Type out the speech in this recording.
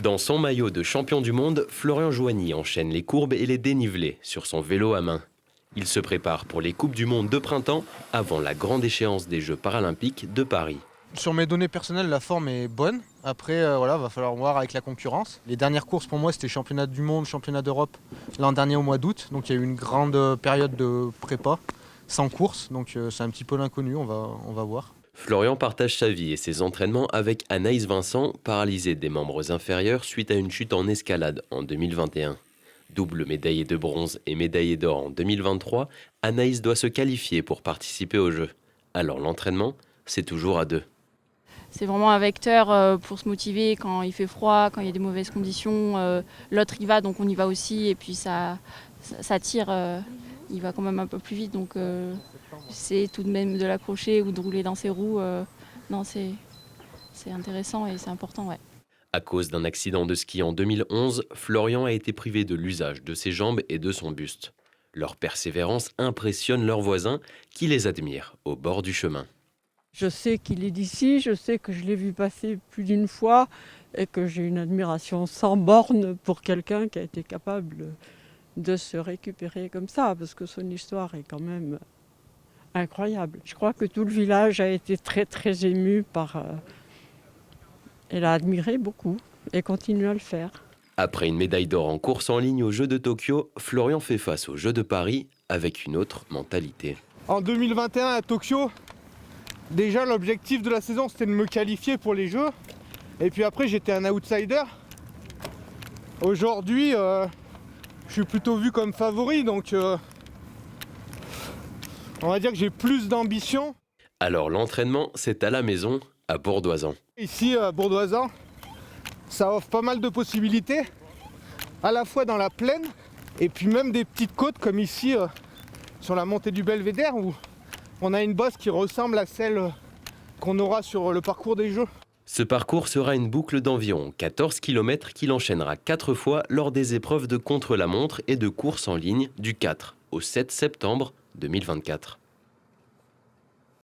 Dans son maillot de champion du monde, Florian Joigny enchaîne les courbes et les dénivelés sur son vélo à main. Il se prépare pour les Coupes du Monde de printemps avant la grande échéance des Jeux paralympiques de Paris. Sur mes données personnelles, la forme est bonne. Après, va falloir voir avec la concurrence. Les dernières courses pour moi, c'était championnat du monde, championnat d'Europe l'an dernier au mois d'août. Donc il y a eu une grande période de prépa sans course. Donc c'est un petit peu l'inconnu, on va voir. Florian partage sa vie et ses entraînements avec Anaïs Vincent, paralysée des membres inférieurs suite à une chute en escalade en 2021. Double médaillée de bronze et médaillée d'or en 2023, Anaïs doit se qualifier pour participer aux Jeux. Alors l'entraînement, c'est toujours à deux. C'est vraiment un vecteur pour se motiver quand il fait froid, quand il y a des mauvaises conditions. L'autre y va, donc on y va aussi. Et puis ça tire, il va quand même un peu plus vite. Donc c'est tout de même de l'accrocher ou de rouler dans ses roues. Non, c'est intéressant et c'est important, ouais. À cause d'un accident de ski en 2011, Florian a été privé de l'usage de ses jambes et de son buste. Leur persévérance impressionne leurs voisins qui les admirent au bord du chemin. Je sais qu'il est d'ici, je sais que je l'ai vu passer plus d'une fois et que j'ai une admiration sans borne pour quelqu'un qui a été capable de se récupérer comme ça, parce que son histoire est quand même incroyable. Je crois que tout le village a été très très ému par... Elle a admiré beaucoup et continue à le faire. Après une médaille d'or en course en ligne aux Jeux de Tokyo, Florian fait face aux Jeux de Paris avec une autre mentalité. En 2021 à Tokyo, déjà l'objectif de la saison c'était de me qualifier pour les Jeux. Et puis après j'étais un outsider. Aujourd'hui je suis plutôt vu comme favori, donc on va dire que j'ai plus d'ambition. Alors l'entraînement, c'est à la maison, à Bourdoisan. Ici à Bourdoisan, ça offre pas mal de possibilités, à la fois dans la plaine et puis même des petites côtes comme ici sur la montée du Belvédère où on a une bosse qui ressemble à celle qu'on aura sur le parcours des Jeux. Ce parcours sera une boucle d'environ 14 km qu'il enchaînera 4 fois lors des épreuves de contre-la-montre et de course en ligne du 4 au 7 septembre 2024.